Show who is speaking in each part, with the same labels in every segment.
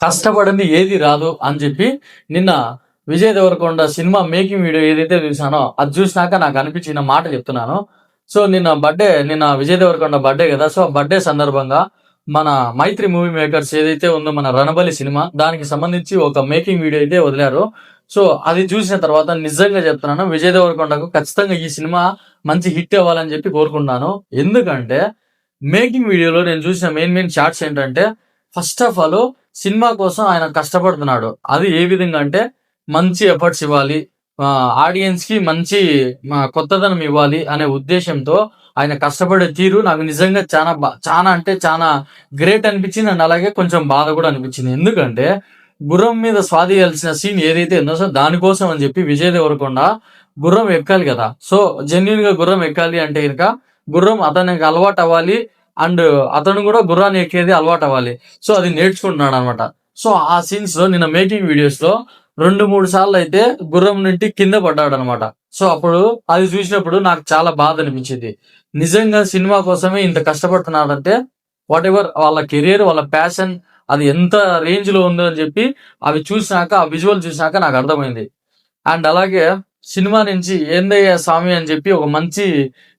Speaker 1: కష్టపడింది ఏది రాదు అని చెప్పి నిన్న Vijay Devarakonda cinema making video ఏదైతే చూసానో అది చూసినాక నాకు అనిపించిన మాట చెప్తున్నాను. సో నిన్న విజయ్ దేవరకొండ బర్త్డే కదా. సో బర్త్డే సందర్భంగా మన మైత్రి మూవీ మేకర్స్ ఏదైతే ఉందో మన రణబలి సినిమా దానికి సంబంధించి ఒక మేకింగ్ వీడియో అయితే వదిలారు. సో అది చూసిన తర్వాత నిజంగా చెప్తున్నాను, విజయ్ దేవరకొండకు ఖచ్చితంగా ఈ సినిమా మంచి హిట్ అవ్వాలని చెప్పి కోరుకుంటున్నాను. ఎందుకంటే మేకింగ్ వీడియోలో నేను చూసిన మెయిన్ షార్ట్స్ ఏంటంటే, ఫస్ట్ ఆఫ్ ఆల్ సినిమా కోసం ఆయన కష్టపడుతున్నాడు. అది ఏ విధంగా అంటే మంచి ఎఫర్ట్స్ ఇవ్వాలి, ఆడియన్స్ కి మంచి కొత్తదనం ఇవ్వాలి అనే ఉద్దేశంతో ఆయన కష్టపడే తీరు నాకు నిజంగా చాలా అంటే చాలా గ్రేట్ అనిపించింది. అండ్ అలాగే కొంచెం బాధ కూడా అనిపించింది. ఎందుకంటే గుర్రం మీద స్వాతి చేయాల్సిన సీన్ ఏదైతే ఉందో సో దానికోసం అని చెప్పి విజయ్ దేవరకొండ గుర్రం ఎక్కాలి కదా. సో జెన్యున్ గా గుర్రం ఎక్కాలి అంటే కనుక గుర్రం అతనికి అలవాటు అవ్వాలి, అండ్ అతను కూడా గుర్రాన్ని ఎక్కేది అలవాటు అవ్వాలి. సో అది నేర్చుకుంటున్నాడు అనమాట. సో ఆ సీన్స్ లో నిన్న మేకింగ్ వీడియోస్ లో 2-3 సార్లు అయితే గుర్రం నుండి కింద పడ్డాడు అనమాట. సో అప్పుడు అది చూసినప్పుడు నాకు చాలా బాధ అనిపించింది. నిజంగా సినిమా కోసమే ఇంత కష్టపడుతున్నాడంటే వాట్ ఎవర్ వాళ్ళ కెరీర్, వాళ్ళ ప్యాషన్ అది ఎంత రేంజ్ లో ఉందో అని చెప్పి అవి చూసినాక, ఆ విజువల్ చూసినాక నాకు అర్థమైంది. అండ్ అలాగే సినిమా నుంచి ఏందయ్య స్వామి అని చెప్పి ఒక మంచి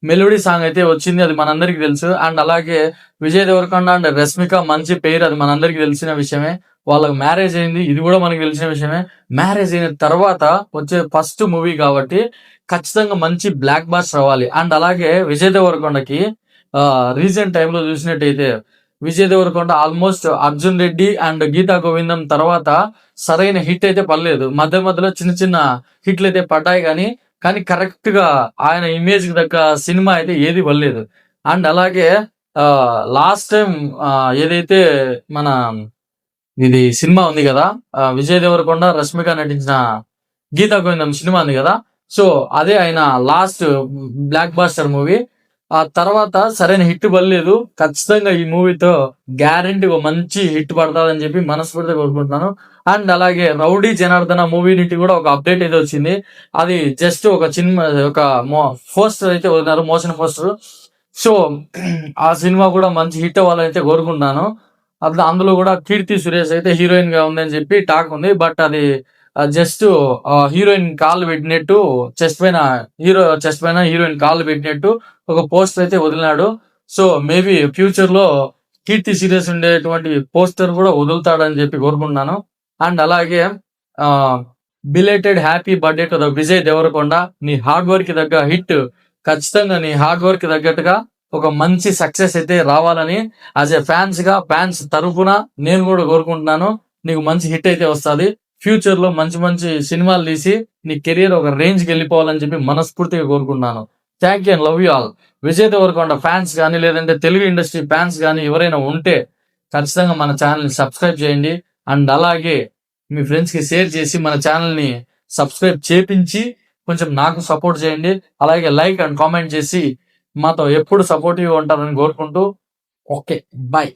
Speaker 1: మెలోడీ సాంగ్ అయితే వచ్చింది, అది మనందరికి తెలుసు. అండ్ అలాగే విజయ్ దేవరకొండ అండ్ రష్మిక మంచి పేరు, అది మనందరికి తెలిసిన విషయమే. వాళ్ళకి మ్యారేజ్ అయింది, ఇది కూడా మనకి తెలిసిన విషయమే. మ్యారేజ్ అయిన తర్వాత వచ్చే ఫస్ట్ మూవీ కాబట్టి ఖచ్చితంగా మంచి బ్లాక్ బాస్టర్ అవ్వాలి. అండ్ అలాగే విజయ్ దేవరకొండకి రీసెంట్ టైంలో చూసినట్టయితే విజయ్ దేవరకొండ ఆల్మోస్ట్ అర్జున్ రెడ్డి అండ్ గీతా గోవిందం తర్వాత సరైన హిట్ అయితే పడలేదు. మధ్యలో చిన్న చిన్న హిట్లు అయితే పడ్డాయి, కానీ కరెక్ట్ గా ఆయన ఇమేజ్ కి తగ్గ సినిమా అయితే ఏది పడలేదు. అండ్ అలాగే లాస్ట్ టైం ఏదైతే మన ఇది సినిమా ఉంది కదా, విజయ్ దేవరకొండ రష్మిక నటించిన గీతా గోవిందం సినిమా ఉంది కదా. సో అదే ఆయన లాస్ట్ బ్లాక్ బాస్టర్ మూవీ. ఆ తర్వాత సరైన హిట్ పడలేదు. ఖచ్చితంగా ఈ మూవీతో గ్యారంటీ ఒక మంచి హిట్ పడతాదని చెప్పి మనస్ఫూర్తిగా కోరుకుంటున్నాను. అండ్ అలాగే రౌడీ జనార్దన మూవీ నుండి కూడా ఒక అప్డేట్ అయితే వచ్చింది. అది జస్ట్ ఒక పోస్టర్ అయితే వదిలినారు, మోషన్ పోస్టర్. సో ఆ సినిమా కూడా మంచి హిట్ అవ్వాలని అయితే కోరుకుంటున్నాను. అందులో కూడా కీర్తి సురేష్ అయితే హీరోయిన్ గా ఉందని చెప్పి టాక్ ఉంది. బట్ అది జస్ట్ హీరోయిన్ కాళ్ళు పెట్టినట్టు చెస్ట్ పైన హీరోయిన్ కాళ్ళు పెట్టినట్టు ఒక పోస్టర్ అయితే వదిలినాడు. సో మేబీ ఫ్యూచర్ లో కీర్తి సీరియస్ ఉండేటువంటి పోస్టర్ కూడా వదులుతాడని చెప్పి కోరుకుంటున్నాను. అండ్ అలాగే belated happy birthday to the Vijay Devarakonda. నీ హార్డ్ వర్క్ కి తగ్గ హిట్, ఖచ్చితంగా నీ హార్డ్ వర్క్ కి తగ్గట్టుగా ఒక మంచి సక్సెస్ అయితే రావాలని యాజ్ ఎ ఫ్యాన్స్ తరఫున నేను కూడా కోరుకుంటున్నాను. నీకు మంచి హిట్ అయితే వస్తుంది. ఫ్యూచర్ లో మంచి మంచి సినిమాలు తీసి నీ కెరీర్ ఒక రేంజ్ కి వెళ్ళిపోవాలని చెప్పి మనస్ఫూర్తిగా కోరుకుంటున్నాను. Thank you and love you all. Vijay Devarakonda fans కానీ లేదంటే తెలుగు ఇండస్ట్రీ ఫ్యాన్స్ కానీ ఎవరైనా ఉంటే ఖచ్చితంగా మన ఛానల్ ని సబ్స్క్రైబ్ చేయండి. అండ్ అలాగే మీ ఫ్రెండ్స్ కి షేర్ చేసి మన ఛానల్ ని సబ్స్క్రైబ్ చేపించి కొంచెం నాకు సపోర్ట్ చేయండి. అలాగే లైక్ అండ్ కామెంట్ చేసి మాతో ఎప్పుడు సపోర్టివ్ ఉంటారని కోరుకుంటూ ఓకే, బాయ్.